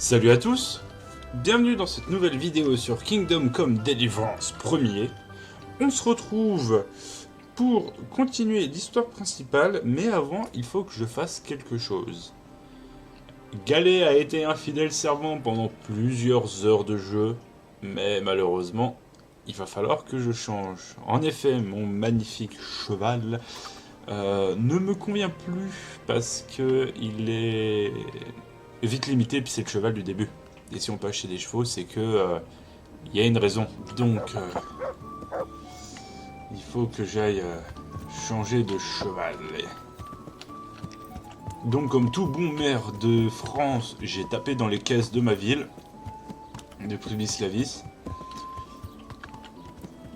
Salut à tous, bienvenue dans cette nouvelle vidéo sur Kingdom Come Deliverance 1er. On se retrouve pour continuer l'histoire principale, mais avant il faut que je fasse quelque chose. Galet a été un fidèle servant pendant plusieurs heures de jeu, mais malheureusement il va falloir que je change. En effet, mon magnifique cheval ne me convient plus parce que il est vite limité, puis c'est le cheval du début. Et si on peut acheter des chevaux, c'est que y a une raison. Donc il faut que j'aille changer de cheval. Donc comme tout bon maire de France, j'ai tapé dans les caisses de ma ville, de Pribislavis,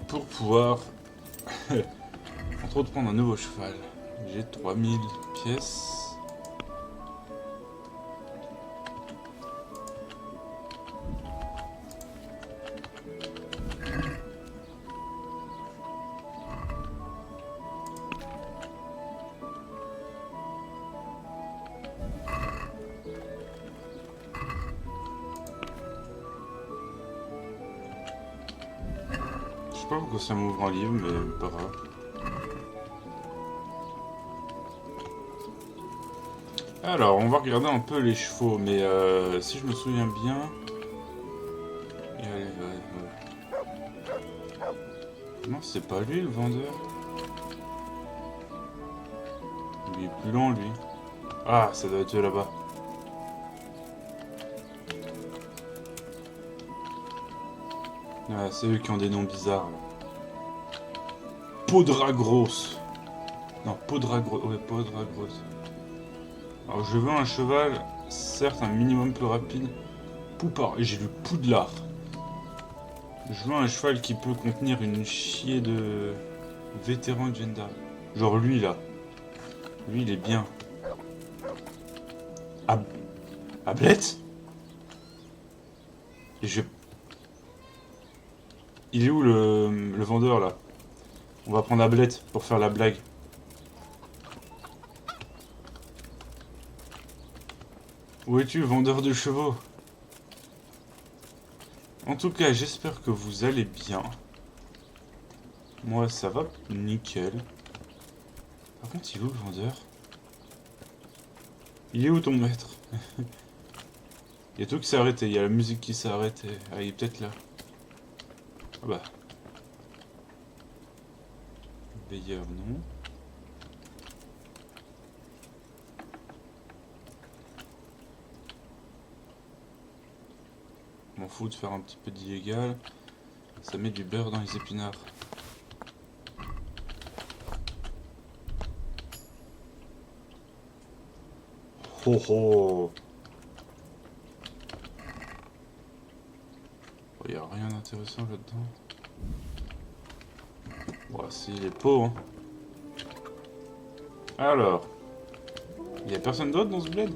pour pouvoir entre autres prendre un nouveau cheval. J'ai 3000 pièces. Je sais pas pourquoi ça m'ouvre un livre, mais pas grave. Alors, on va regarder un peu les chevaux, mais si je me souviens bien... Non, c'est pas lui le vendeur. Il est plus lent, lui. Ah, ça doit être eux là-bas. Ah, c'est eux qui ont des noms bizarres. Là. Podragros. Non, Podragros. Ouais, Podragros. Alors, je veux un cheval, certes un minimum plus rapide. Poupard. Et j'ai vu Poudlard. Je veux un cheval qui peut contenir une chier de vétérans de Jendar. Genre lui, là. Lui, il est bien. Ablette. Et je... Il est où le vendeur, là? On va prendre Ablette pour faire la blague. Où es-tu, vendeur de chevaux? En tout cas, j'espère que vous allez bien. Moi, ça va nickel. Par contre, il est où le vendeur? Il est où ton maître? Il y a tout qui s'est arrêté, il y a la musique qui s'est arrêtée. Ah, il est peut-être là. Ah bah. Veilleur, non. M'en fous de faire un petit peu d'illégal. Ça met du beurre dans les épinards. Ho ho. Il n'y a rien d'intéressant là-dedans. Bon, si, les pots, hein. Alors. Il y a personne d'autre dans ce bled?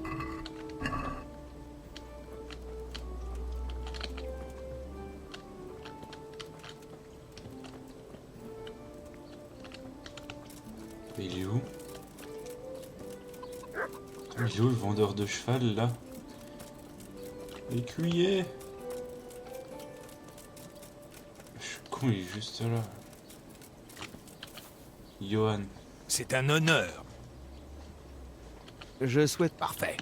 Mais il est où? Il est où le vendeur de cheval là? L'écuyer! Je suis con, il est juste là. Johan. C'est un honneur. Je souhaite... Parfait.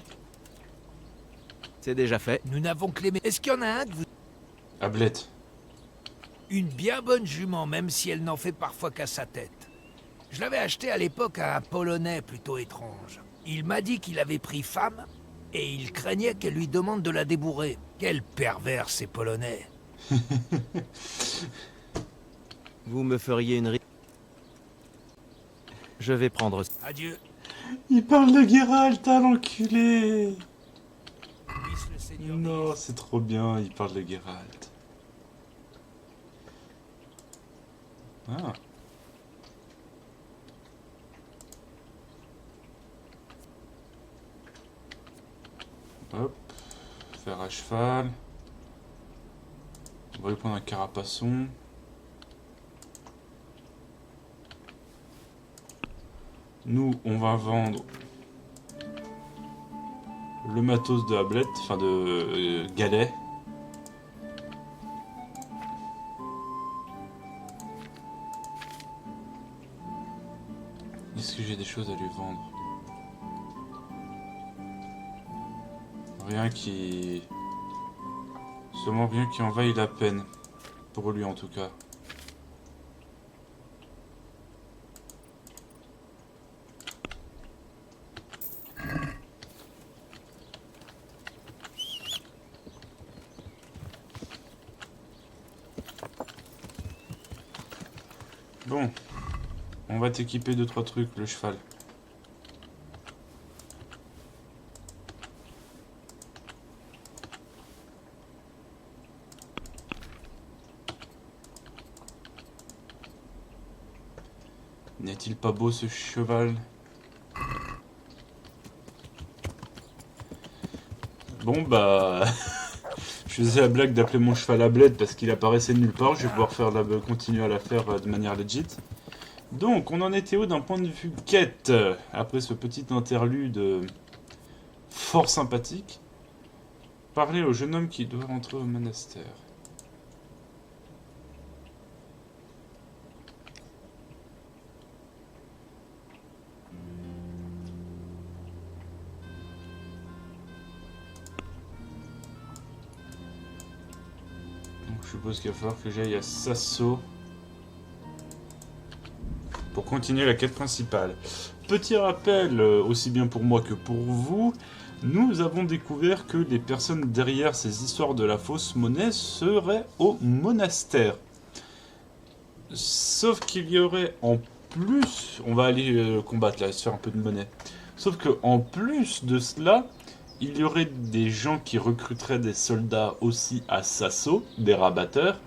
C'est déjà fait. Nous n'avons que les... Est-ce qu'il y en a un que vous... Ablette. Une bien bonne jument, même si elle n'en fait parfois qu'à sa tête. Je l'avais acheté à l'époque à un Polonais plutôt étrange. Il m'a dit qu'il avait pris femme, et il craignait qu'elle lui demande de la débourrer. Quel pervers ces Polonais. Vous me feriez une... Je vais prendre... Adieu. Il parle de Geralt, hein, l'enculé! Puisse le Seigneur Non, c'est trop bien, il parle de Geralt. Ah. Hop. Faire à cheval. On va lui prendre un carapaçon. Nous, on va vendre le matos de Ablette, enfin de Galet. Est-ce que j'ai des choses à lui vendre? Rien qui... Seulement rien qui en vaille la peine. Pour lui en tout cas. Bon. On va t'équiper de 3 trucs, le cheval. N'est-il pas beau ce cheval? Bon bah... Je faisais la blague d'appeler mon cheval Ablette parce qu'il apparaissait de nulle part. Je vais pouvoir continuer à la faire de manière legit. Donc, on en était où d'un point de vue quête? Après ce petit interlude fort sympathique. Parler au jeune homme qui doit rentrer au monastère. Donc, je suppose qu'il va falloir que j'aille à Sasso pour continuer la quête principale. Petit rappel, aussi bien pour moi que pour vous, nous avons découvert que les personnes derrière ces histoires de la fausse monnaie seraient au monastère. Sauf qu'il y aurait en plus, on va aller combattre là, se faire un peu de monnaie. Sauf que en plus de cela, il y aurait des gens qui recruteraient des soldats aussi à Sasso, des rabatteurs.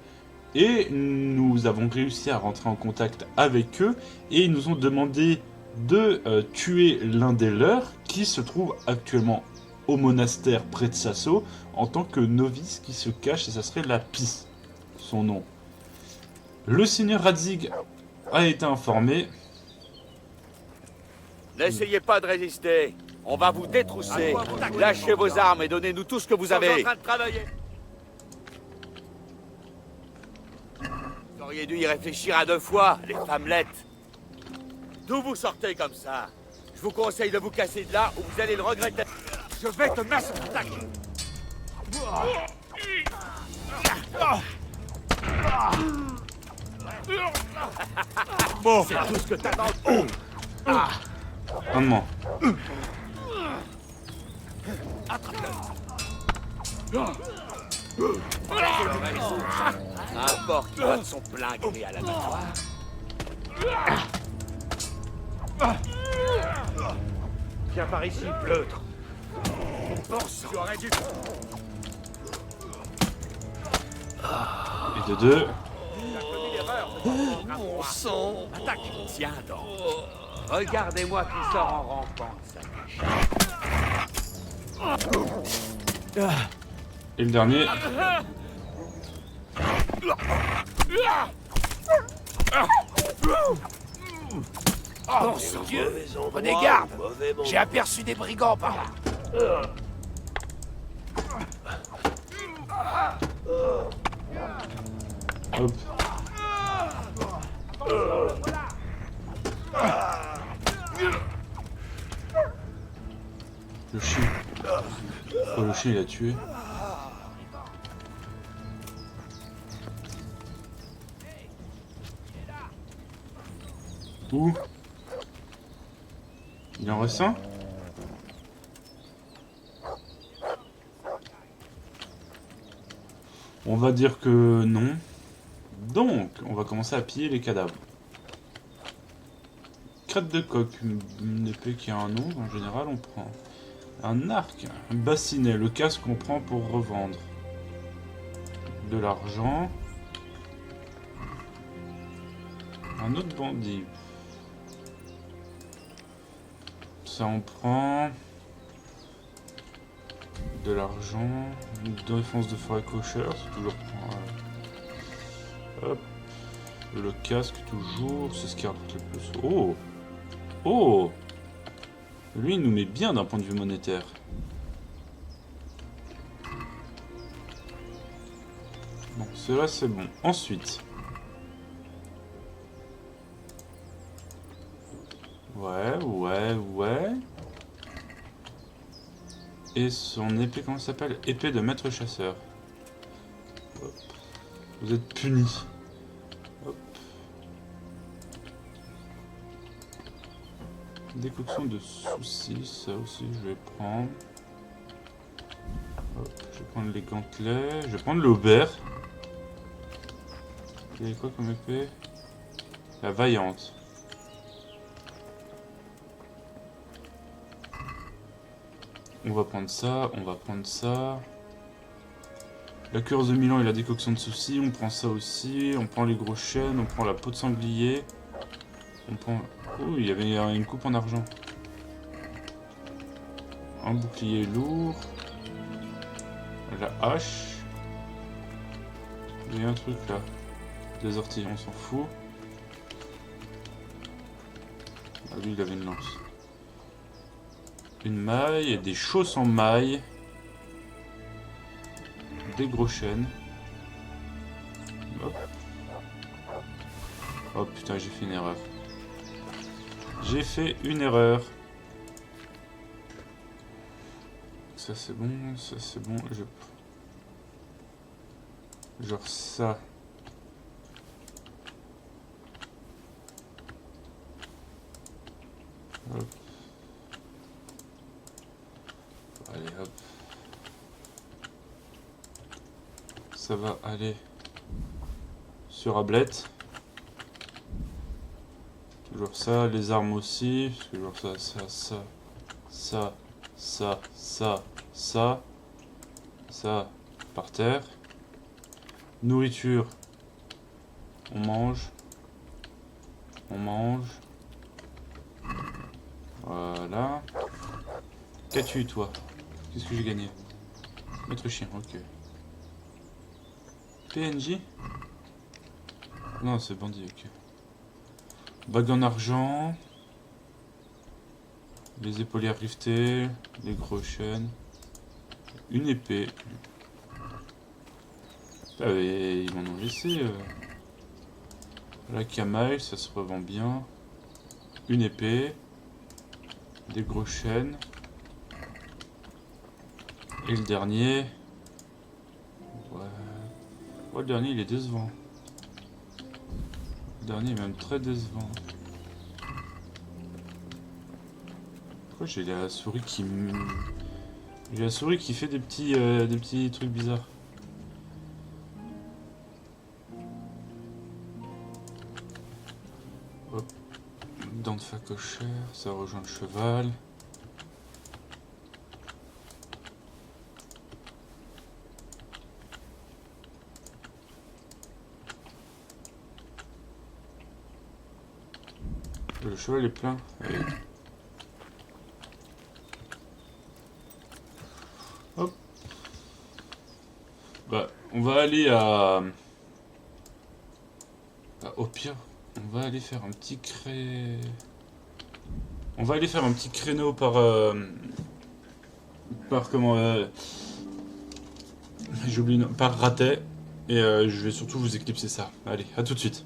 Et nous avons réussi à rentrer en contact avec eux et ils nous ont demandé de tuer l'un des leurs qui se trouve actuellement au monastère près de Sasso en tant que novice qui se cache et ça serait Lapis, son nom. Le seigneur Radzig a été informé. N'essayez pas de résister, on va vous détrousser. Lâchez vos armes et donnez-nous tout ce que vous avez. En train de travailler. Vous auriez dû y réfléchir à 2 fois, les femmelettes. D'où vous sortez comme ça? Je vous conseille de vous casser de là ou vous allez le regretter. Je vais te mettre en attaque. Bon, c'est tout ce que t'attends. Maman. Importe qu'il va de son plein gré à la victoire. Viens par ici, pleutre. Tu aurais dû... Et de 2. Mon sang. Attaque. Tiens donc. Regardez-moi qui sort en rampant, ça. Et le dernier. Oh mon Dieu! Prenez garde! J'ai aperçu des brigands par là. Hop. Le chien. Oh, le chien il a tué. Où? Il en reste un? On va dire que non. Donc, on va commencer à piller les cadavres. Crête de coq, une épée qui a un nom, en général on prend. Un arc, un bassinet, le casque qu'on prend pour revendre. De l'argent. Un autre bandit. Ça on prend. De l'argent. Une défense de forêt cochère, c'est toujours pour... hop. Le casque toujours, c'est ce qui rapporte le plus. Oh! Oh! Lui il nous met bien d'un point de vue monétaire. Bon, cela c'est bon. Ensuite. Ouais. Et son épée, comment ça s'appelle? Épée de maître chasseur. Hop. Vous êtes puni. Hop. Décoction de soucis, ça aussi je vais prendre. Hop, je vais prendre les gantelets, je vais prendre l'aubert. Il y a quoi comme épée? La vaillante. On va prendre ça, on va prendre ça. La cuirasse de Milan et la décoction de soucis, on prend ça aussi. On prend les gros chênes, on prend la peau de sanglier. On prend... Oh, il y avait une coupe en argent. Un bouclier lourd. La hache. Il y a un truc là. Des orties, on s'en fout. Ah, lui, il avait une lance. Une maille et des chausses en maille. Des gros chênes. Hop. Oh putain, j'ai fait une erreur. J'ai fait une erreur. Ça c'est bon, ça c'est bon. Genre ça. Hop. Allez hop. Ça va aller sur Ablette. Toujours ça, les armes aussi. Toujours ça par terre. Nourriture. On mange. Voilà. Qu'as-tu toi? Qu'est-ce que j'ai gagné? Maître chien, ok. PNJ? Non, c'est bandit, ok. Bague en argent. Les épaulières rivetées. Les gros chênes. Une épée. Ah, mais ils m'en ont laissé. La camaille, ça se revend bien. Une épée. Des gros chênes. Et le dernier. Ouais, le dernier il est décevant. Le dernier est même très décevant. Pourquoi j'ai la souris qui j'ai la souris qui fait des petits trucs bizarres. Hop. Dents de facochère, ça rejoint le cheval. Le cheval est plein. Allez. Hop. Bah, on va aller à... Bah, au pire, on va aller faire un petit On va aller faire un petit créneau par... Par comment... J'oublie... Par ratet. Et je vais surtout vous éclipser ça. Allez, à tout de suite.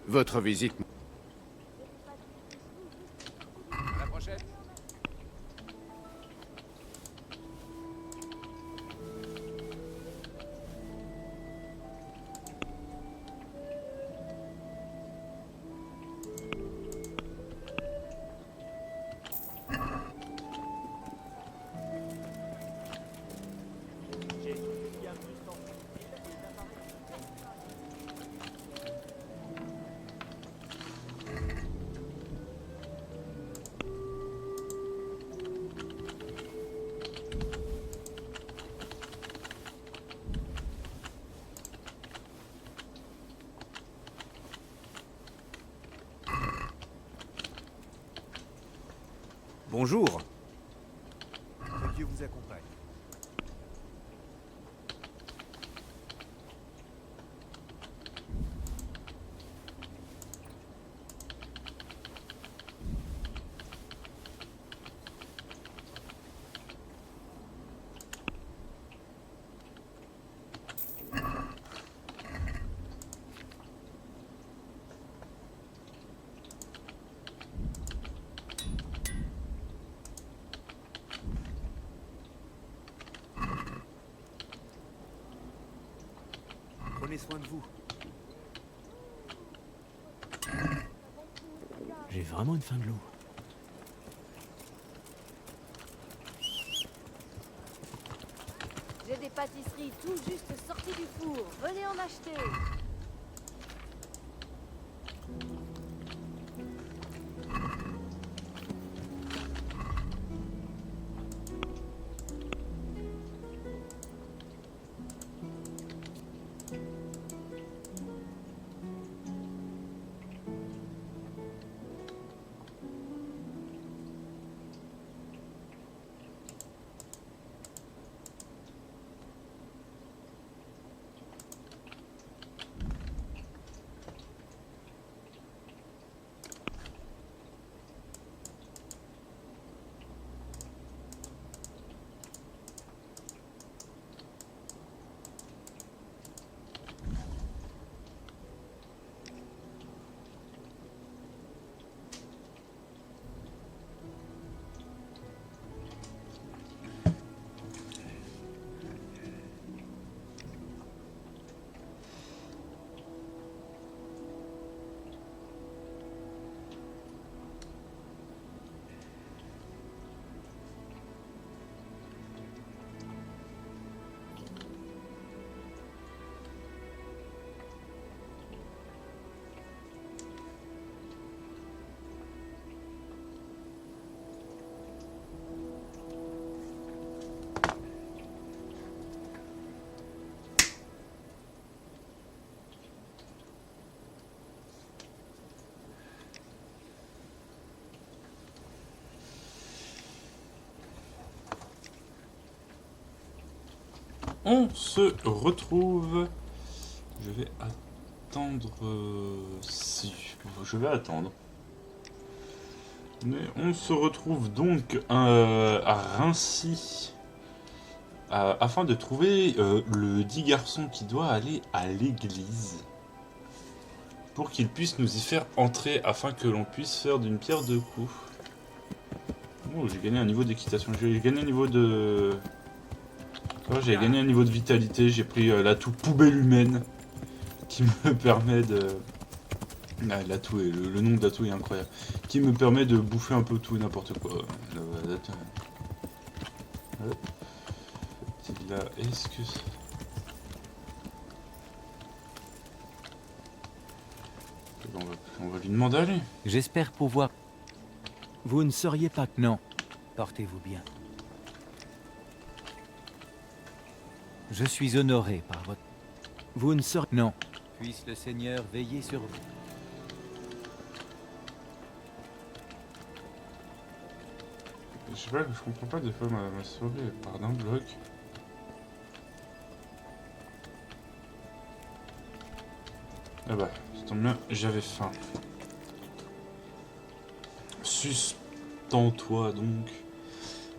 Votre visite... À la prochaine. Bonjour. Que Dieu vous accompagne. Prenez soin de vous. J'ai vraiment une faim de loup. J'ai des pâtisseries tout juste sorties du four. Venez en acheter. On se retrouve. Je vais attendre. Si, je vais attendre. Mais on se retrouve donc à Rincy afin de trouver le dit garçon qui doit aller à l'église pour qu'il puisse nous y faire entrer afin que l'on puisse faire d'une pierre deux coups. Oh, j'ai gagné un niveau d'équitation, j'ai gagné un niveau de... J'ai gagné un niveau de vitalité, j'ai pris l'atout poubelle humaine qui me permet de... Ah, l'atout, le nom de l'atout est incroyable. Qui me permet de bouffer un peu tout et n'importe quoi. Là, est-ce que... On va lui demander à lui. J'espère pouvoir... Vous ne seriez pas... Non. Portez-vous bien. Je suis honoré par votre... Vous ne serez... Non. Puisse le Seigneur veiller sur vous. Je sais pas, je comprends pas, des fois ma souris elle part d'un bloc. Ah bah, ça tombe bien, j'avais faim. Suspends-toi donc.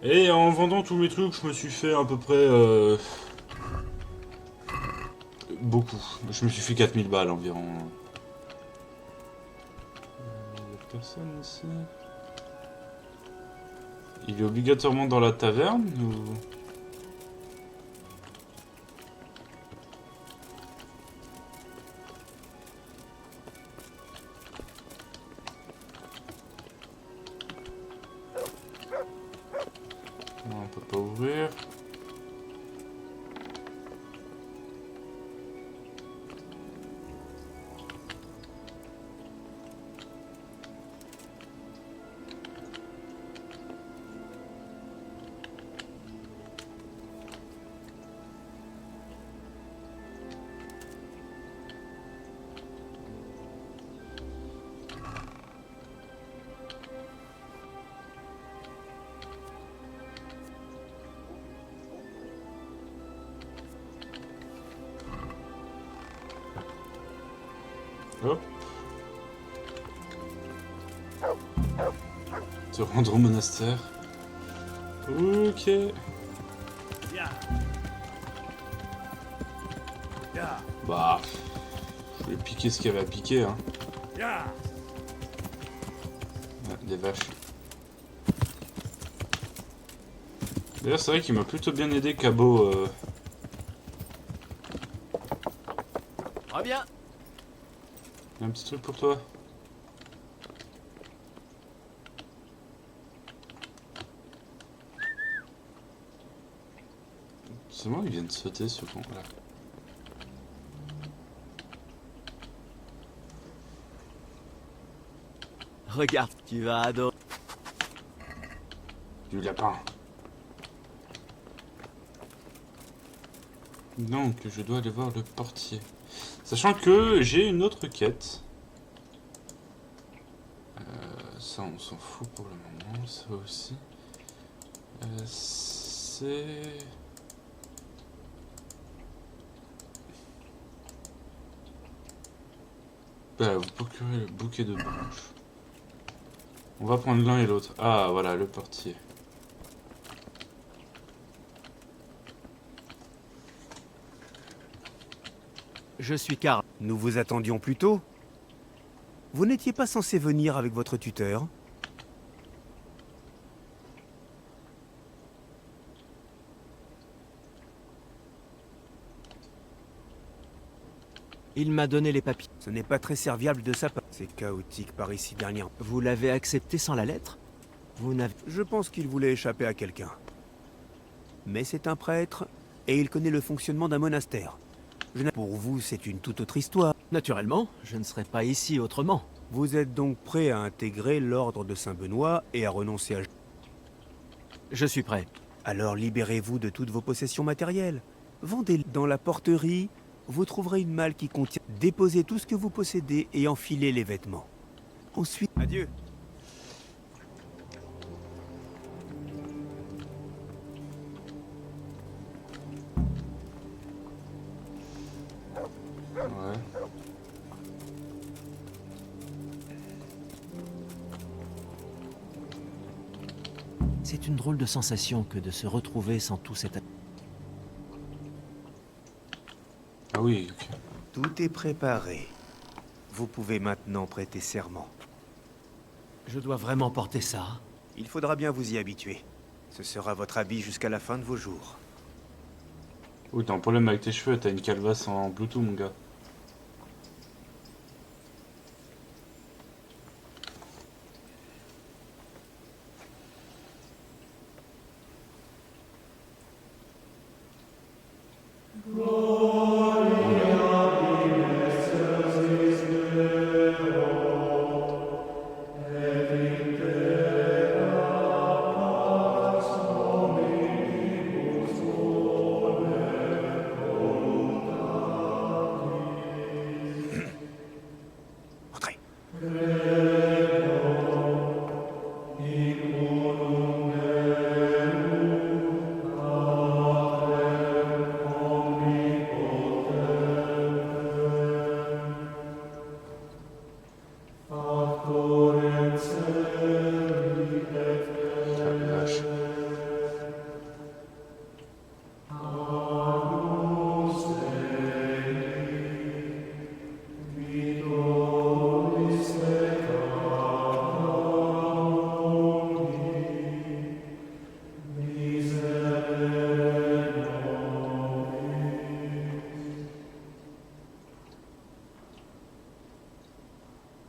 Et en vendant tous mes trucs, je me suis fait à peu près... beaucoup. Je me suis fait 4000 balles environ. Personne ici. Il est obligatoirement dans la taverne ou... Non, on peut pas ouvrir. Hop. Se rendre au monastère. Ok. Bah, je vais piquer ce qu'il y avait à piquer, hein. Ouais, des vaches. D'ailleurs, c'est vrai qu'il m'a plutôt bien aidé, Cabot. Reviens. Il y a un petit truc pour toi. C'est moi, il vient de sauter ce con là. Regarde, tu vas adorer. Du lapin. Donc, je dois aller voir le portier. Sachant que j'ai une autre quête. Ça, on s'en fout pour le moment. Ça aussi. C'est... Bah, vous procurez le bouquet de branches. On va prendre l'un et l'autre. Ah, voilà, le portier. Je suis Karl. Nous vous attendions plus tôt. Vous n'étiez pas censé venir avec votre tuteur? Il m'a donné les papiers. Ce n'est pas très serviable de sa part. C'est chaotique par ici dernièrement. Vous l'avez accepté sans la lettre? Vous n'avez... Je pense qu'il voulait échapper à quelqu'un. Mais c'est un prêtre, et il connaît le fonctionnement d'un monastère. Pour vous, c'est une toute autre histoire. Naturellement, je ne serais pas ici autrement. Vous êtes donc prêt à intégrer l'ordre de Saint-Benoît et à renoncer à... Je suis prêt. Alors libérez-vous de toutes vos possessions matérielles. Vendez dans la porterie, vous trouverez une malle qui contient... Déposez tout ce que vous possédez et enfilez les vêtements. Ensuite... Adieu. Ouais. C'est une drôle de sensation que de se retrouver sans tout cet... Ah oui, ok. Tout est préparé. Vous pouvez maintenant prêter serment. Je dois vraiment porter ça. Il faudra bien vous y habituer. Ce sera votre habit jusqu'à la fin de vos jours. Oui, t'as un problème avec tes cheveux, t'as une calvasse en Bluetooth, mon gars.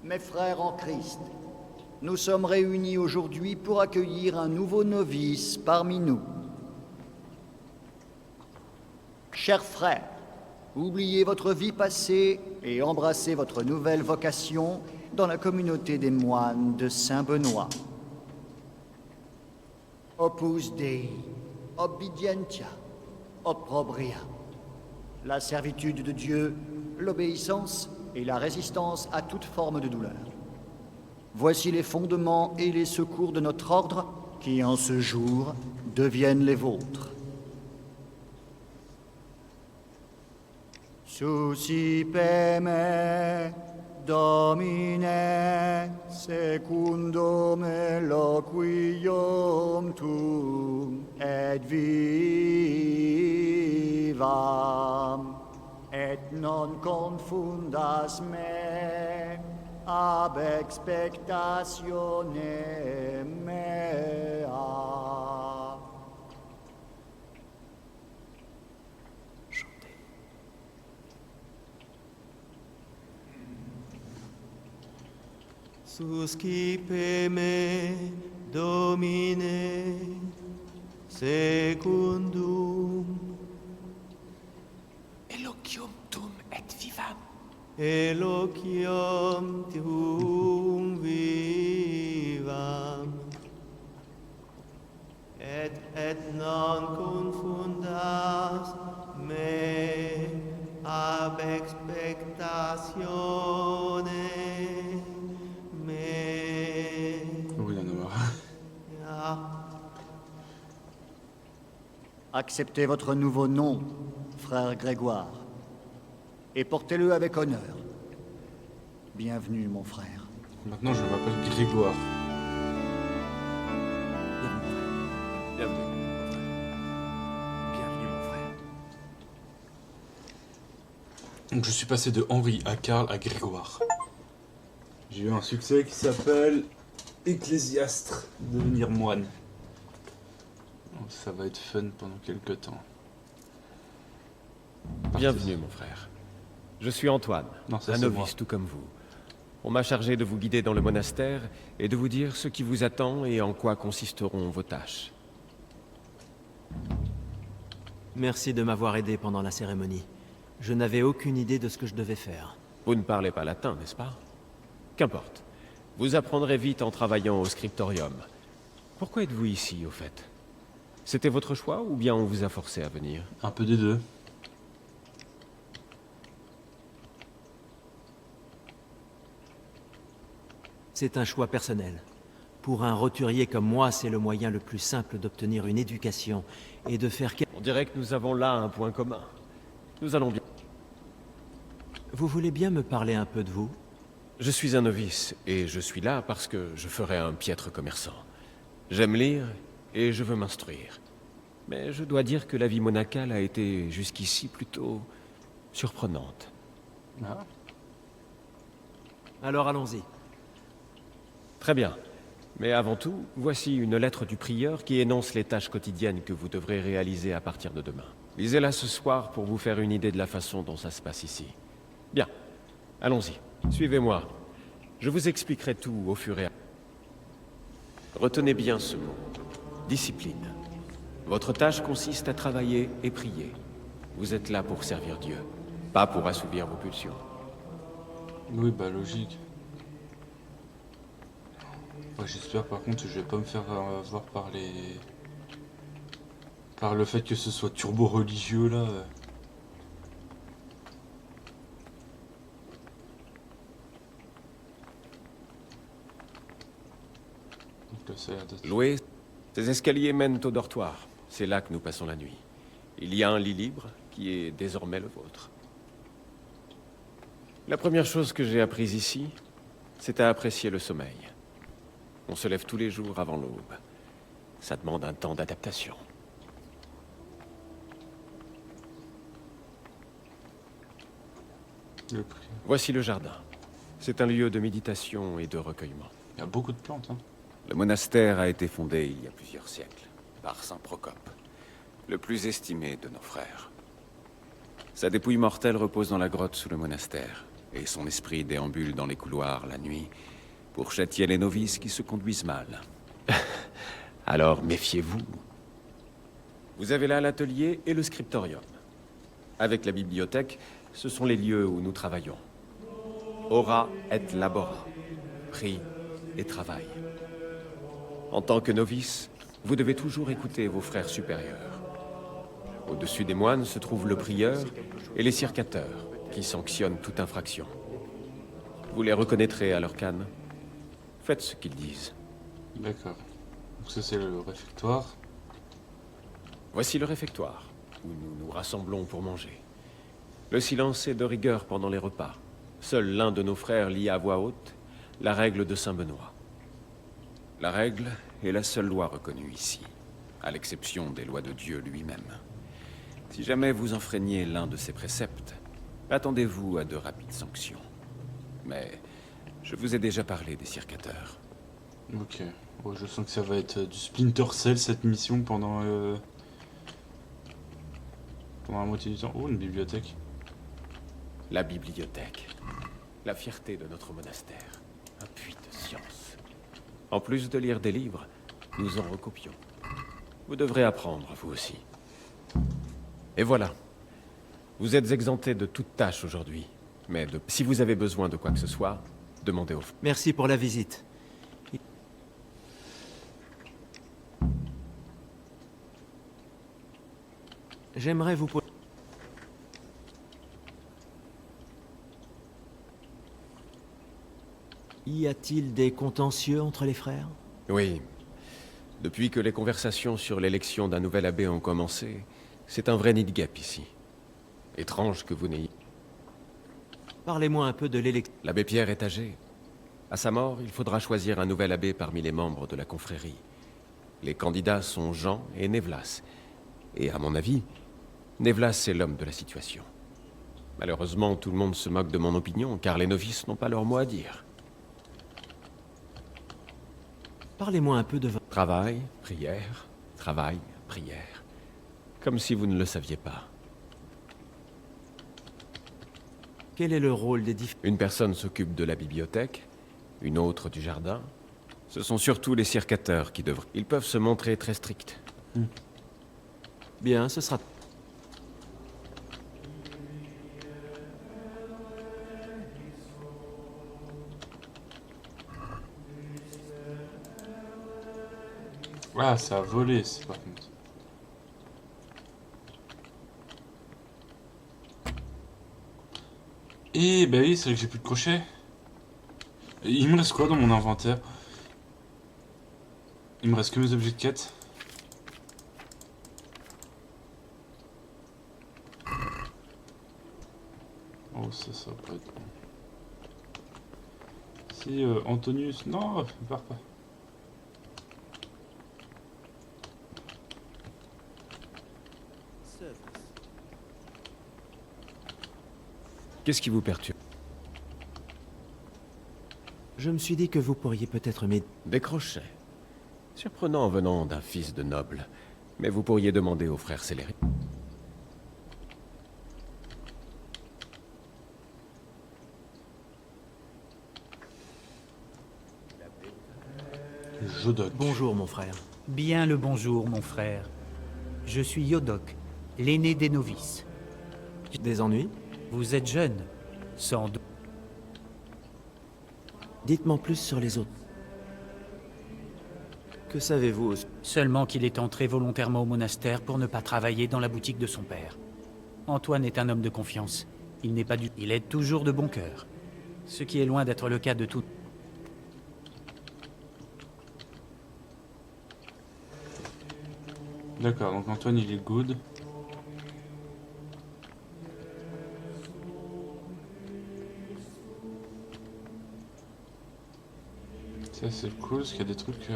Mes frères en Christ, nous sommes réunis aujourd'hui pour accueillir un nouveau novice parmi nous. Chers frères, oubliez votre vie passée et embrassez votre nouvelle vocation dans la communauté des moines de Saint-Benoît. Opus Dei, obedientia, opprobria. La servitude de Dieu, l'obéissance et la résistance à toute forme de douleur. Voici les fondements et les secours de notre ordre qui, en ce jour, deviennent les vôtres. Suscipeme, Domine, secundum eloquium tuum, et vivam, et non confundas me, ab expectatione mea. Suscipe me, Domine, secundum Eloquium tum et vivam. eloquium tuum vivam, et non confundas me ab expectatione me. Oui, il y en a marre. Acceptez votre nouveau nom, frère Grégoire, et portez-le avec honneur. Bienvenue, mon frère. Maintenant, je m'appelle Grégoire. Bienvenue. Bienvenue, mon frère. Donc, je suis passé de Henri à Karl à Grégoire. J'ai eu un succès qui s'appelle Ecclésiastre, devenir moine. Donc, ça va être fun pendant quelques temps. Bienvenue, mon frère. Je suis Antoine, Non, ça, un c'est novice moi. tout comme vous. On m'a chargé de vous guider dans le monastère et de vous dire ce qui vous attend et en quoi consisteront vos tâches. Merci de m'avoir aidé pendant la cérémonie. Je n'avais aucune idée de ce que je devais faire. Vous ne parlez pas latin, n'est-ce pas? Qu'importe. Vous apprendrez vite en travaillant au scriptorium. Pourquoi êtes-vous ici, au fait? C'était votre choix ou bien on vous a forcé à venir? Un peu des deux. C'est un choix personnel. Pour un roturier comme moi, c'est le moyen le plus simple d'obtenir une éducation et de faire... On dirait que nous avons là un point commun. Nous allons bien. Vous voulez bien me parler un peu de vous? Je suis un novice et je suis là parce que je ferai un piètre commerçant. J'aime lire et je veux m'instruire. Mais je dois dire que la vie monacale a été jusqu'ici plutôt surprenante. Ah. Alors allons-y. Très bien. Mais avant tout, voici une lettre du prieur qui énonce les tâches quotidiennes que vous devrez réaliser à partir de demain. Lisez-la ce soir pour vous faire une idée de la façon dont ça se passe ici. Bien. Allons-y. Suivez-moi. Je vous expliquerai tout au fur et à mesure. Retenez bien ce mot. Discipline. Votre tâche consiste à travailler et prier. Vous êtes là pour servir Dieu, pas pour assouvir vos pulsions. Oui, bah logique. Ouais, j'espère par contre que je vais pas me faire avoir par les... par le fait que ce soit turbo religieux là. Donc là, ça a l'air d'être- Loué, ces escaliers mènent au dortoir. C'est là que nous passons la nuit. Il y a un lit libre qui est désormais le vôtre. La première chose que j'ai apprise ici, c'est à apprécier le sommeil. On se lève tous les jours avant l'aube. Ça demande un temps d'adaptation. Le prix. Voici le jardin. C'est un lieu de méditation et de recueillement. Il y a beaucoup de plantes, hein. Le monastère a été fondé il y a plusieurs siècles par saint Procope, le plus estimé de nos frères. Sa dépouille mortelle repose dans la grotte sous le monastère, et son esprit déambule dans les couloirs la nuit pour châtier les novices qui se conduisent mal. Alors méfiez-vous. Vous avez là l'atelier et le scriptorium. Avec la bibliothèque, ce sont les lieux où nous travaillons. Ora et labora. Prie et travail. En tant que novice, vous devez toujours écouter vos frères supérieurs. Au-dessus des moines se trouvent le prieur et les circateurs, qui sanctionnent toute infraction. Vous les reconnaîtrez à leur canne. Faites ce qu'ils disent. D'accord. Donc ça c'est le réfectoire. Voici le réfectoire, où nous nous rassemblons pour manger. Le silence est de rigueur pendant les repas. Seul l'un de nos frères lit à voix haute la règle de Saint-Benoît. La règle est la seule loi reconnue ici, à l'exception des lois de Dieu lui-même. Si jamais vous enfreigniez l'un de ces préceptes, attendez-vous à de rapides sanctions. Mais je vous ai déjà parlé des circateurs. Ok. Bon, je sens que ça va être du Splinter Cell cette mission pendant la moitié du temps. Oh, une bibliothèque. La bibliothèque. La fierté de notre monastère. Un puits de science. En plus de lire des livres, nous en recopions. Vous devrez apprendre, vous aussi. Et voilà. Vous êtes exemptés de toute tâche aujourd'hui. Mais si vous avez besoin de quoi que ce soit, demandez au... Merci pour la visite. J'aimerais vous poser... Y a-t-il des contentieux entre les frères? Oui. Depuis que les conversations sur l'élection d'un nouvel abbé ont commencé, c'est un vrai nid de guêpe ici. Étrange que vous n'ayez... Parlez-moi un peu de l'élection. L'abbé Pierre est âgé. À sa mort, il faudra choisir un nouvel abbé parmi les membres de la confrérie. Les candidats sont Jean et Nevlas. Et à mon avis, Nevlas est l'homme de la situation. Malheureusement, tout le monde se moque de mon opinion, car les novices n'ont pas leur mot à dire. Parlez-moi un peu de votre... Travail, prière, travail, prière. Comme si vous ne le saviez pas. Quel est le rôle des différents... Une personne s'occupe de la bibliothèque, une autre du jardin. Ce sont surtout les circateurs qui devraient... Ils peuvent se montrer très stricts. Bien, ce sera... Ah, ça a volé, c'est par contre. Et bah oui, c'est vrai que j'ai plus de crochet. Il me reste quoi dans mon inventaire? Il me reste que mes objets de quête. Oh, ça va pas être bon. Si, Antonius... Non, il part pas. Qu'est-ce qui vous perturbe? Je me suis dit que vous pourriez peut-être m'aider. Des crochets. Surprenant venant d'un fils de noble. Mais vous pourriez demander au frère Céleri. Yodok. Bonjour, mon frère. Bien le bonjour, mon frère. Je suis Yodok, l'aîné des novices. Des ennuis? Vous êtes jeune, sans doute. Dites-moi plus sur les autres. Que savez-vous? Seulement qu'il est entré volontairement au monastère pour ne pas travailler dans la boutique de son père. Antoine est un homme de confiance. Il n'est pas du... Il est toujours de bon cœur. Ce qui est loin d'être le cas de tout... D'accord, donc Antoine il est good. Ça c'est cool parce qu'il y a des trucs...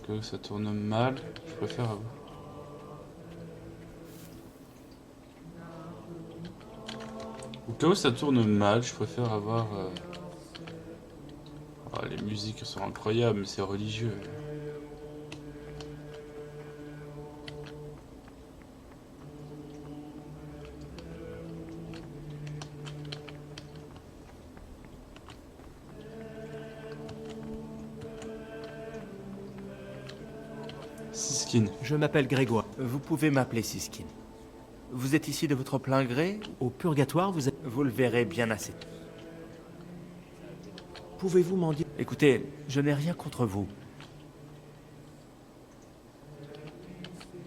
que ça tourne mal, je préfère... Au cas où ça tourne mal, je préfère avoir... Oh, les musiques sont incroyables, mais c'est religieux. Siskin. Je m'appelle Grégoire. Vous pouvez m'appeler Siskin. Vous êtes ici de votre plein gré? Au purgatoire, vous êtes... Vous le verrez bien assez. Pouvez-vous m'en dire... Écoutez, je n'ai rien contre vous.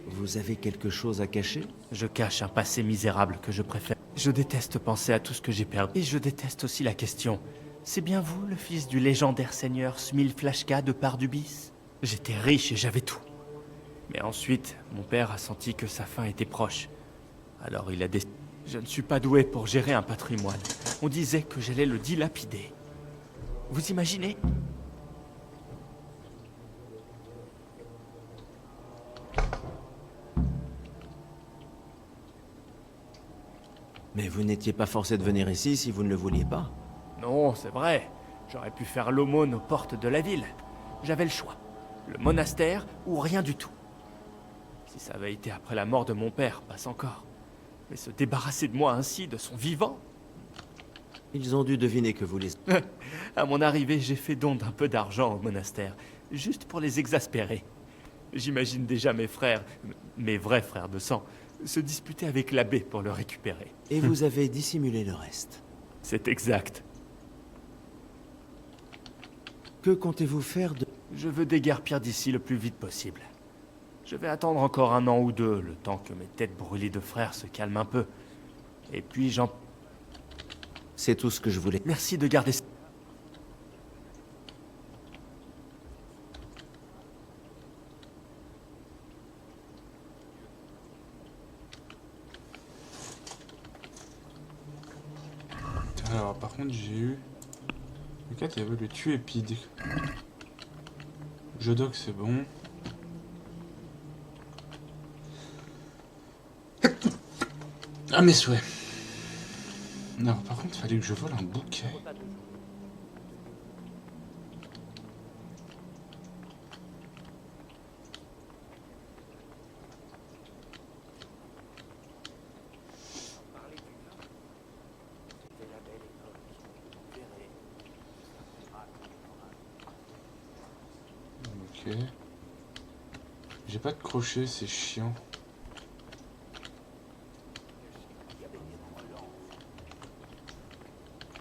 Vous avez quelque chose à cacher? Je cache un passé misérable que je préfère. Je déteste penser à tout ce que j'ai perdu. Et je déteste aussi la question. C'est bien vous, le fils du légendaire seigneur Smilflashka de Pardubis? J'étais riche et j'avais tout. Mais ensuite, mon père a senti que sa fin était proche. Alors il a décidé... Je ne suis pas doué pour gérer un patrimoine. On disait que j'allais le dilapider. Vous imaginez? Mais vous n'étiez pas forcé de venir ici si vous ne le vouliez pas. Non, c'est vrai. J'aurais pu faire l'aumône aux portes de la ville. J'avais le choix. Le monastère ou rien du tout. Si ça avait été après la mort de mon père, passe encore. Mais se débarrasser de moi ainsi, de son vivant? Ils ont dû deviner que vous les... À mon arrivée, j'ai fait don d'un peu d'argent au monastère, juste pour les exaspérer. J'imagine déjà mes frères, mes vrais frères de sang, se disputer avec l'abbé pour le récupérer. Et vous avez dissimulé le reste. C'est exact. Que comptez-vous faire de... Je veux déguerpir d'ici le plus vite possible. Je vais attendre encore 1 an ou 2, le temps que mes têtes brûlées de frères se calment un peu. Et puis j'en... C'est tout ce que je voulais. Merci de garder... Alors, par contre, j'ai eu... Le 4, il y avait le tuépide. Jodoc, c'est bon. Ah, mes souhaits. Non, par contre, il fallait que je vole un bouquet. Ok. J'ai pas de crochet, c'est chiant.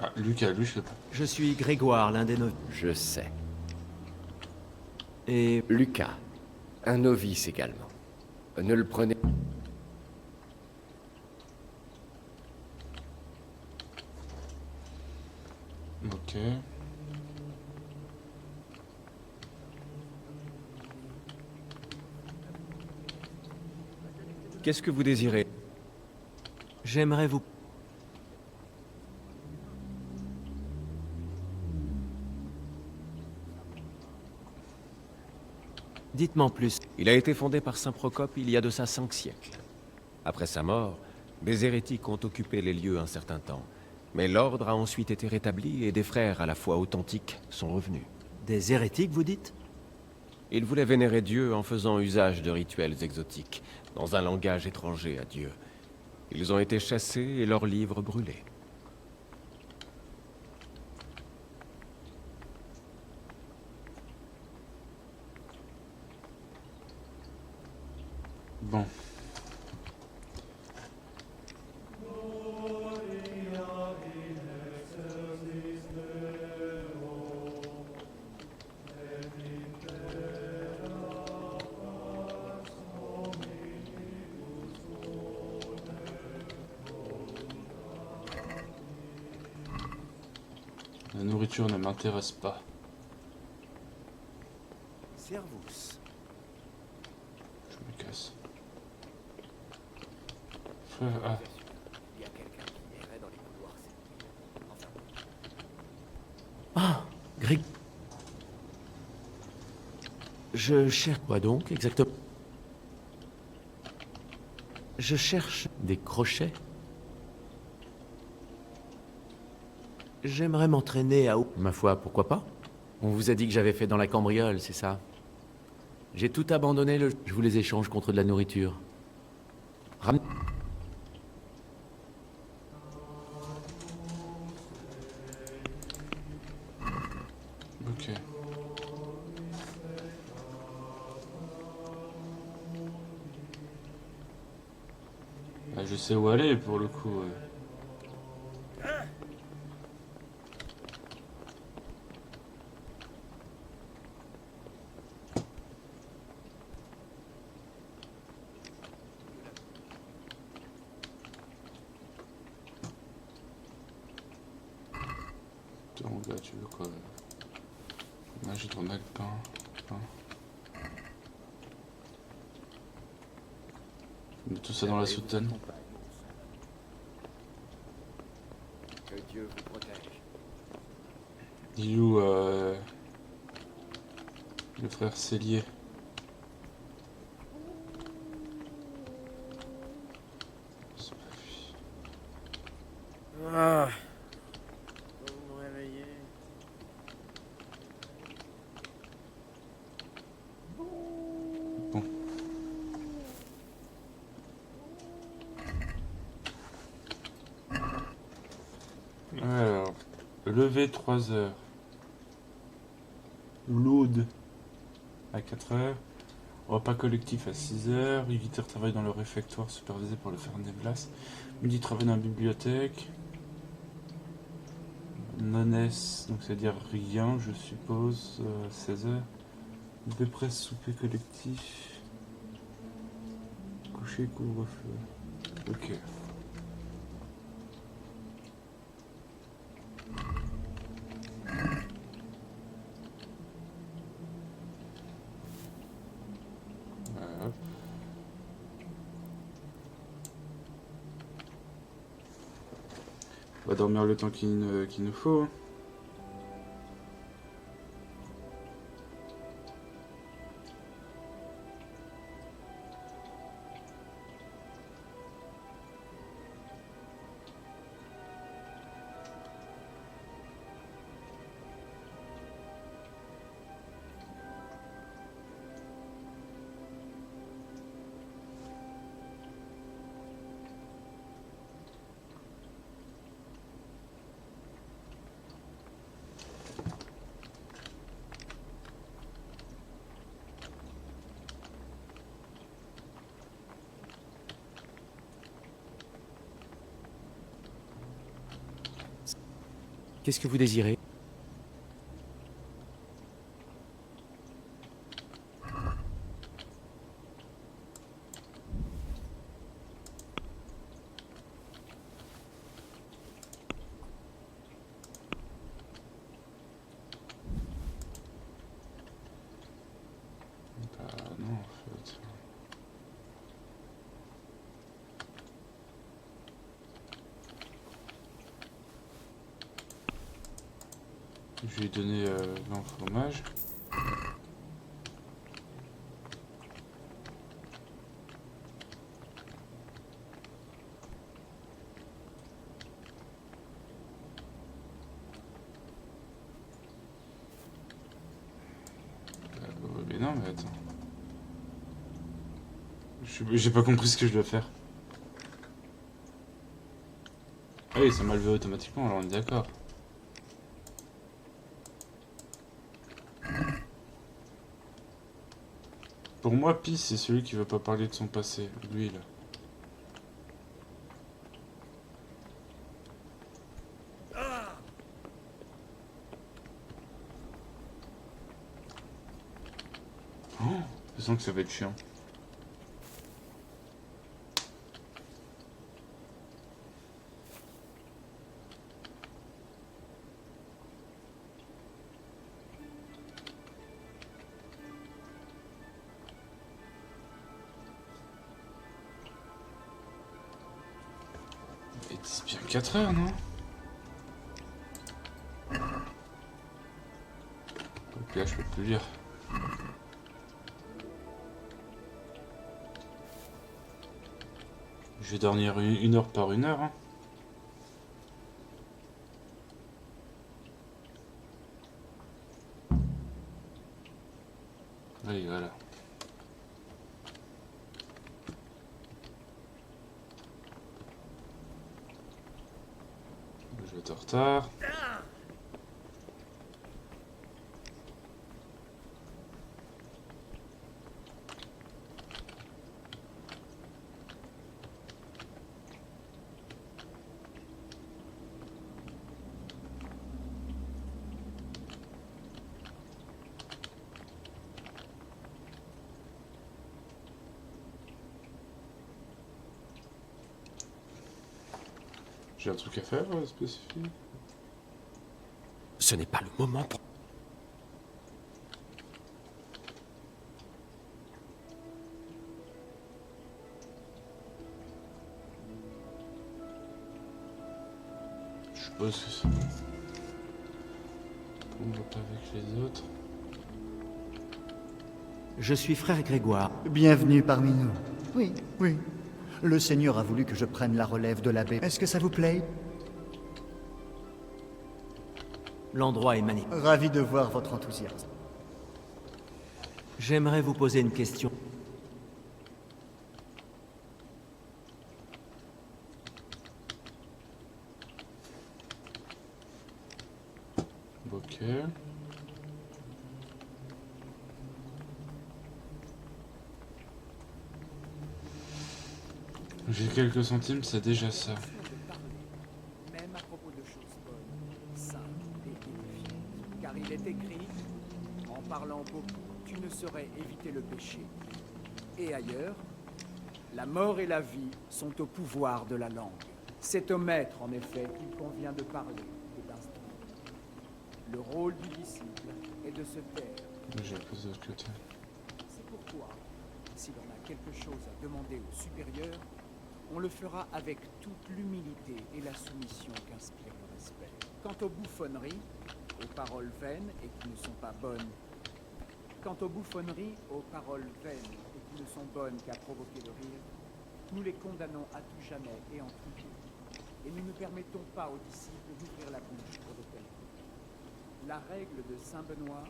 Ah, Lucas, lui, je sais pas. Je suis Grégoire, l'un des novices. Je sais. Et... Lucas, un novice également. Ne le prenez... Ok. Qu'est-ce que vous désirez? J'aimerais vous... Dites-moi en plus. Il a été fondé par Saint Procope il y a de ça 5 siècles. Après sa mort, des hérétiques ont occupé les lieux un certain temps. Mais l'ordre a ensuite été rétabli et des frères à la foi authentiques sont revenus. Des hérétiques, vous dites? Ils voulaient vénérer Dieu en faisant usage de rituels exotiques, dans un langage étranger à Dieu. Ils ont été chassés et leurs livres brûlés. Bon. La nourriture ne m'intéresse pas. Servus. Je me casse. Ah. Ah, Greg. Je cherche... Quoi donc, exactement? Je cherche... Des crochets? J'aimerais m'entraîner à... Ma foi, pourquoi pas? On vous a dit que j'avais fait dans la cambriole, c'est ça? J'ai tout abandonné, je vous les échange contre de la nourriture. Ok. Bah, je sais où aller pour le coup. Attends, mon gars, tu veux quoi? Là, j'ai trop mal pain. Je mets tout ça dans la soutane. Que Dieu vous protège. Il est où le frère Cellier? C'est pas lui. Ah. Vous me réveillez. Bon. Alors, lever 3 heures. Load à 4 heures. Repas collectif à 6 heures. 8 heures travail dans le réfectoire supervisé par le Ferneblas. Midi travail dans la bibliothèque. Non-S, donc c'est-à-dire rien, je suppose. 16 heures. Dépresse, souper collectif. Coucher, couvre-feu. Ok. Voilà. On va dormir le temps qu'il nous faut. Qu'est-ce que vous désirez? Bah non en fait. Je lui ai donné 20 fromages. Mais non, mais attends. J'ai pas compris ce que je dois faire. Ah oui, ça m'a levé automatiquement, alors on est d'accord. Pour moi, Pi, c'est celui qui veut pas parler de son passé. Lui, là. Oh, je sens que ça va être chiant. Et c'est bien 4 heures, non? Ok, là, je peux plus lire. Je vais dormir 1 heure par 1 heure, hein. Allez, voilà. Je vais être en retard. J'ai un truc à faire spécifique. Ce n'est pas le moment pour... Je suppose que c'est bon. On va pas avec les autres. Je suis frère Grégoire. Bienvenue parmi nous. Oui, oui. Le Seigneur a voulu que je prenne la relève de l'abbé. Est-ce que ça vous plaît? L'endroit est magnifique. Ravi de voir votre enthousiasme. J'aimerais vous poser une question. Ok. J'ai quelques centimes, c'est déjà ça. Même à propos de choses bonnes, simples et édifiantes. Car il est écrit, en parlant beaucoup, tu ne saurais éviter le péché. Et ailleurs, la mort et la vie sont au pouvoir de la langue. C'est au maître, en effet, qu'il convient de parler et d'instruire. Le rôle du disciple est de se taire. J'ai plus de l'autre côté. C'est pourquoi, si l'on a quelque chose à demander au supérieur, on le fera avec toute l'humilité et la soumission qu'inspire le respect. Quant aux bouffonneries, aux paroles vaines et qui ne sont pas bonnes, et qui ne sont bonnes qu'à provoquer le rire, nous les condamnons à tout jamais et en tout lieu. Et nous ne permettons pas aux disciples d'ouvrir la bouche pour de tels coups. La règle de Saint Benoît,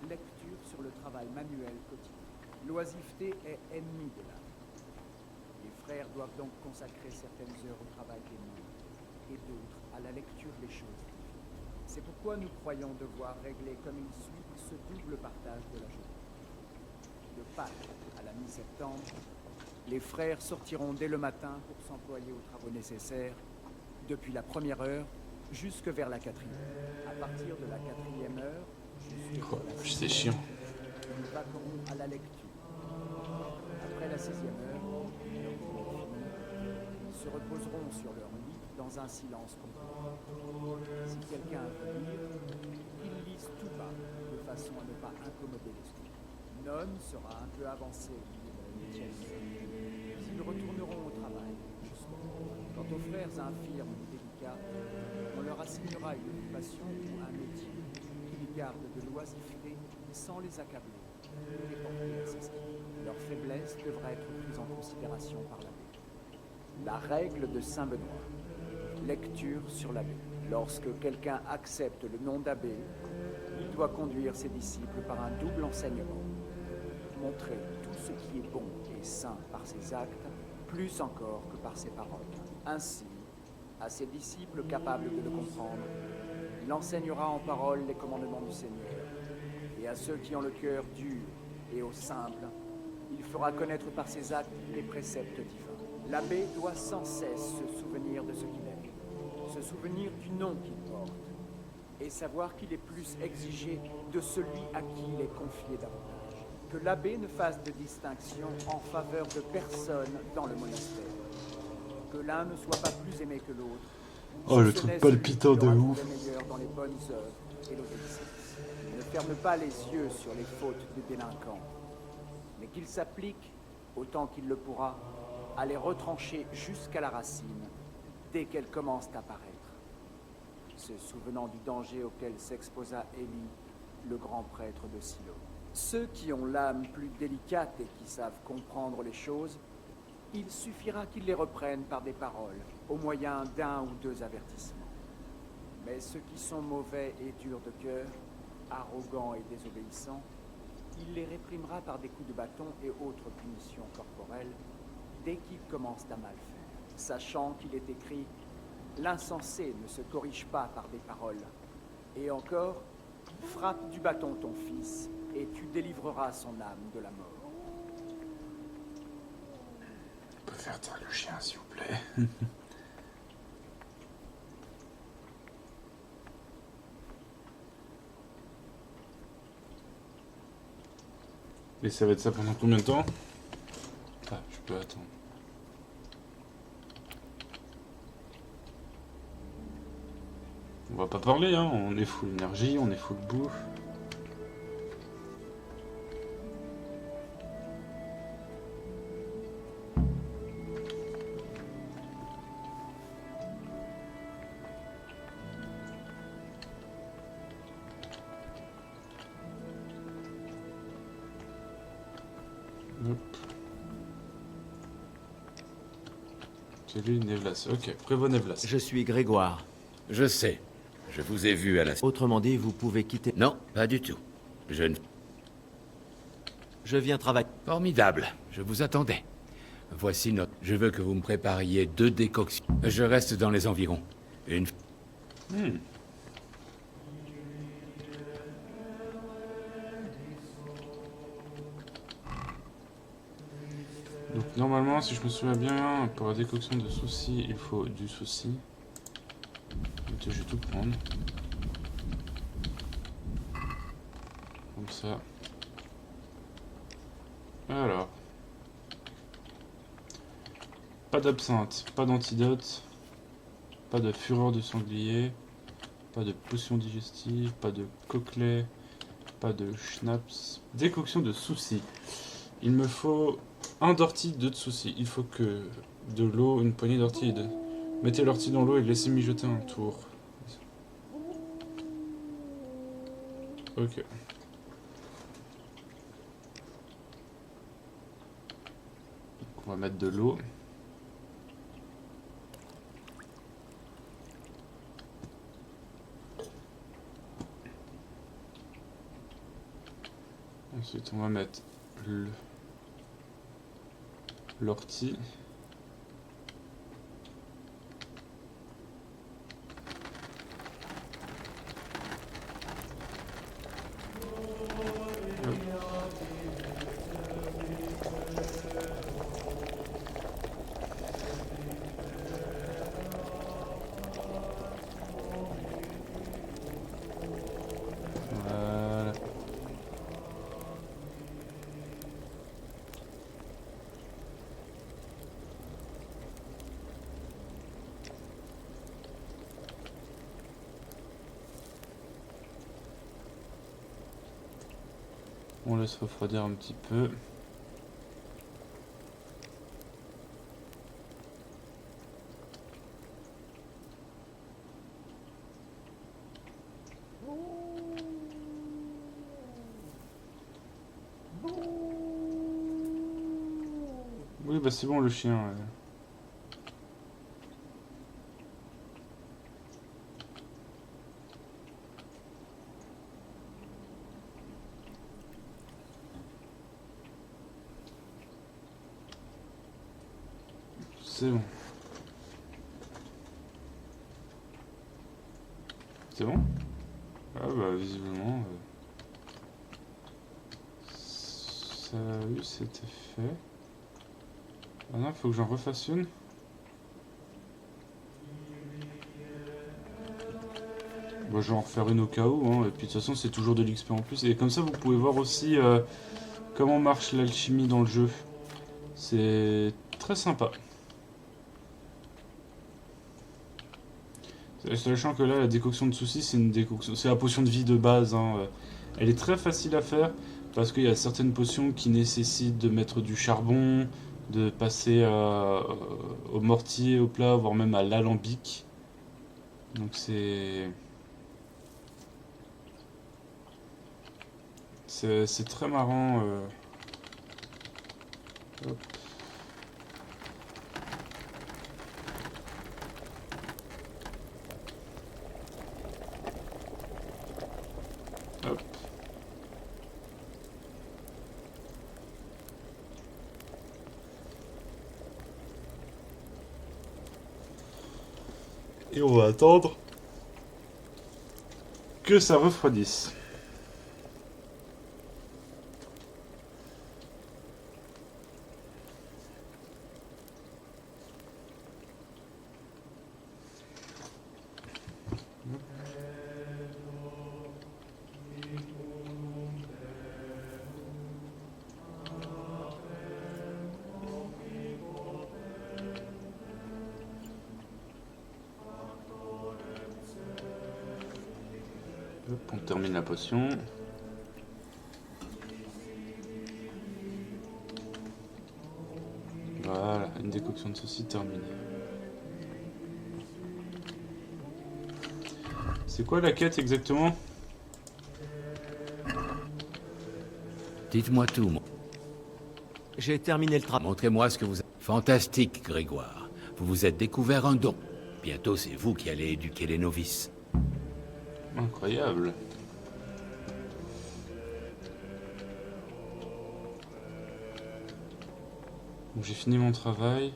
lecture sur le travail manuel quotidien. L'oisiveté est ennemie de l'âme. Les frères doivent donc consacrer certaines heures au travail des mains et d'autres à la lecture des choses divines. C'est pourquoi nous croyons devoir régler comme il suit ce double partage de la journée. De Pâques à la mi-septembre, les frères sortiront dès le matin pour s'employer aux travaux nécessaires, depuis la première heure jusque vers la quatrième. À partir de la quatrième heure, C'est chiant. nous vaquerons à la lecture. Après la 6e heure, ils se reposeront sur leur lit dans un silence complet. Si quelqu'un veut lire, qu'ils lisent tout bas, de façon à ne pas incommoder les autres. Non sera un peu avancé au milieu de la 8e heure. Puis ils retourneront au travail, justement. Quant aux frères infirmes ou délicats, on leur assignera une occupation ou un métier qui les garde de l'oisiveté sans les accabler et les porter à s'esquiver. Leur faiblesse devra être prise en considération par l'abbé. La règle de Saint Benoît. Lecture sur l'abbé. Lorsque quelqu'un accepte le nom d'abbé, il doit conduire ses disciples par un double enseignement. Montrer tout ce qui est bon et saint par ses actes, plus encore que par ses paroles. Ainsi, à ses disciples capables de le comprendre, il enseignera en parole les commandements du Seigneur. Et à ceux qui ont le cœur dur et aux simples, il fera connaître par ses actes les préceptes divins. L'abbé doit sans cesse se souvenir de ce qu'il est, se souvenir du nom qu'il porte, et savoir qu'il est plus exigé de celui à qui il est confié davantage. Que l'abbé ne fasse de distinction en faveur de personne dans le monastère. Que l'un ne soit pas plus aimé que l'autre. Oh, le truc palpitant de ouf. Dans les bonnes œuvres et l'obéissance. Il ne ferme pas les yeux sur les fautes des délinquants, mais qu'il s'applique, autant qu'il le pourra, à les retrancher jusqu'à la racine, dès qu'elles commencent à paraître. Se souvenant du danger auquel s'exposa Élie, le grand prêtre de Silo. Ceux qui ont l'âme plus délicate et qui savent comprendre les choses, il suffira qu'ils les reprennent par des paroles, au moyen d'un ou deux avertissements. Mais ceux qui sont mauvais et durs de cœur, arrogants et désobéissants, il les réprimera par des coups de bâton et autres punitions corporelles, dès qu'ils commencent à mal faire. Sachant qu'il est écrit « L'insensé ne se corrige pas par des paroles ». Et encore « Frappe du bâton ton fils, et tu délivreras son âme de la mort ». On peut faire taire le chien, s'il vous plaît. Et ça va être ça pendant combien de temps? Ah, je peux attendre. On va pas parler, hein. On est full énergie, on est full bouffe. Hop. C'est lui, Nevlas. Ok, prévoit Nevlas. Je suis Grégoire. Je sais. Je vous ai vu à la... Autrement dit, vous pouvez quitter... Non, pas du tout. Je ne... Je viens travailler. Formidable. Je vous attendais. Voici notre... Je veux que vous me prépariez 2 décoctions. Je reste dans les environs. Une... Donc normalement, si je me souviens bien, pour la décoction de soucis, il faut du souci. Je vais tout prendre. Comme ça. Alors. Pas d'absinthe, pas d'antidote, pas de fureur de sanglier, pas de potion digestive, pas de coquelet, pas de schnapps. Décoction de soucis. Il me faut un d'ortie, 2 de soucis. Il faut que de l'eau, une poignée d'ortie et de... Mettez l'ortie dans l'eau et laissez mijoter un tour. Ok. Donc on va mettre de l'eau. Ensuite on va mettre l'ortie. Voilà. On laisse refroidir un petit peu. Oui, bah c'est bon le chien. Ouais. C'est bon. C'est bon? Ah bah visiblement... ça a eu cet effet. Ah non, faut que j'en refasse une. Bon, je vais en refaire une au cas où, hein. Et puis de toute façon c'est toujours de l'XP en plus. Et comme ça vous pouvez voir aussi comment marche l'alchimie dans le jeu. C'est très sympa. Sachant que là, la décoction de soucis, c'est une décoction, c'est la potion de vie de base. Hein. Elle est très facile à faire parce qu'il y a certaines potions qui nécessitent de mettre du charbon, de passer au mortier, au plat, voire même à l'alambic. Donc c'est très marrant. Hop. Hop. Et on va attendre que ça refroidisse. Hop, on termine la potion. Voilà, une décoction de ceci terminée. C'est quoi la quête exactement? Dites-moi tout, J'ai terminé le travail. Montrez-moi ce que vous avez. Fantastique, Grégoire. Vous vous êtes découvert un don. Bientôt, c'est vous qui allez éduquer les novices. Incroyable. Donc j'ai fini mon travail.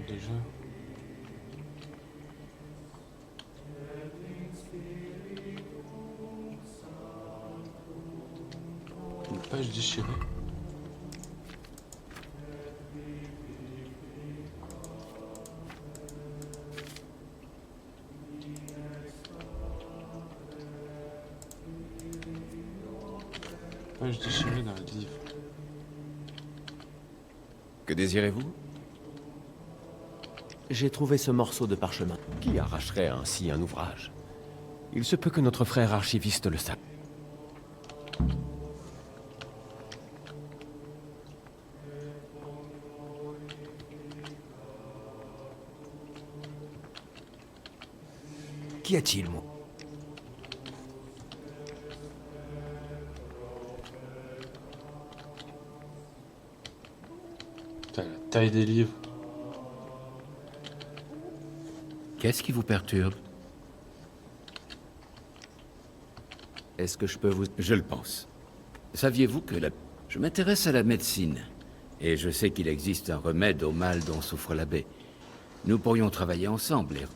Déjà. Une page déchirée. Page déchirée dans le livre. Que désirez-vous? J'ai trouvé ce morceau de parchemin. Qui arracherait ainsi un ouvrage? Il se peut que notre frère archiviste le sache. Qu'y a-t-il, moi? Putain, la taille des livres. Qu'est-ce qui vous perturbe? Est-ce que je peux vous... Je le pense. Saviez-vous que je m'intéresse à la médecine, et je sais qu'il existe un remède au mal dont souffre l'abbé. Nous pourrions travailler ensemble et...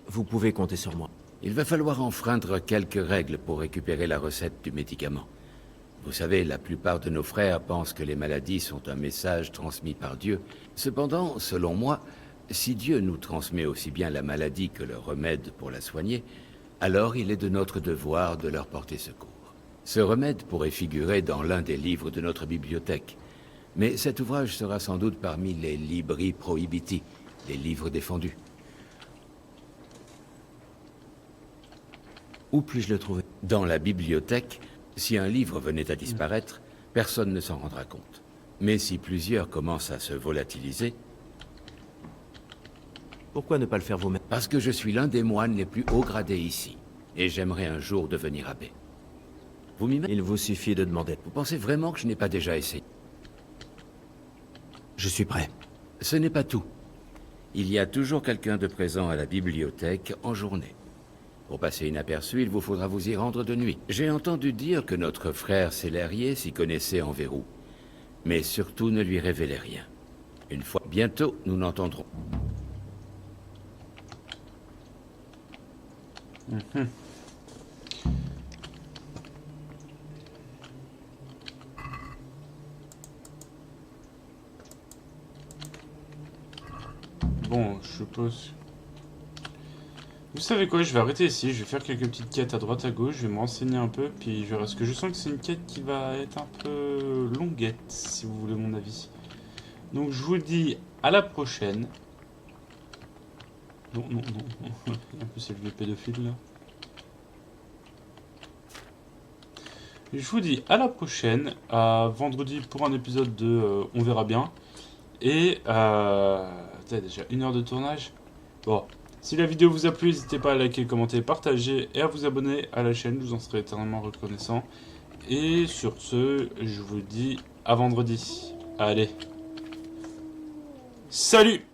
Vous pouvez compter sur moi. Il va falloir enfreindre quelques règles pour récupérer la recette du médicament. Vous savez, la plupart de nos frères pensent que les maladies sont un message transmis par Dieu. Cependant, selon moi, si Dieu nous transmet aussi bien la maladie que le remède pour la soigner, alors il est de notre devoir de leur porter secours. Ce remède pourrait figurer dans l'un des livres de notre bibliothèque, mais cet ouvrage sera sans doute parmi les libri prohibiti, les livres défendus. Où puis-je le trouver? Dans la bibliothèque, si un livre venait à disparaître, personne ne s'en rendra compte. Mais si plusieurs commencent à se volatiliser... Pourquoi ne pas le faire vous-même? Parce que je suis l'un des moines les plus haut gradés ici, et j'aimerais un jour devenir abbé. Vous m'y mettez? Il vous suffit de demander. Vous pensez vraiment que je n'ai pas déjà essayé? Je suis prêt. Ce n'est pas tout. Il y a toujours quelqu'un de présent à la bibliothèque en journée. Pour passer inaperçu, il vous faudra vous y rendre de nuit. J'ai entendu dire que notre frère Célérier s'y connaissait en verrou. Mais surtout, ne lui révélez rien. Une fois... Bientôt, nous n'entendrons. Bon, je suppose... Vous savez quoi, je vais arrêter ici, je vais faire quelques petites quêtes à droite à gauche, je vais me renseigner un peu, puis je verrai, parce que je sens que c'est une quête qui va être un peu longuette, si vous voulez mon avis. Donc je vous dis à la prochaine. Non, non, non, un peu c'est le vieux pédophile là. Je vous dis à la prochaine, à vendredi pour un épisode de On verra bien. Et déjà 1 heure de tournage. Bon. Si la vidéo vous a plu, n'hésitez pas à liker, commenter, partager et à vous abonner à la chaîne, je vous en serai éternellement reconnaissant. Et sur ce, je vous dis à vendredi. Allez. Salut!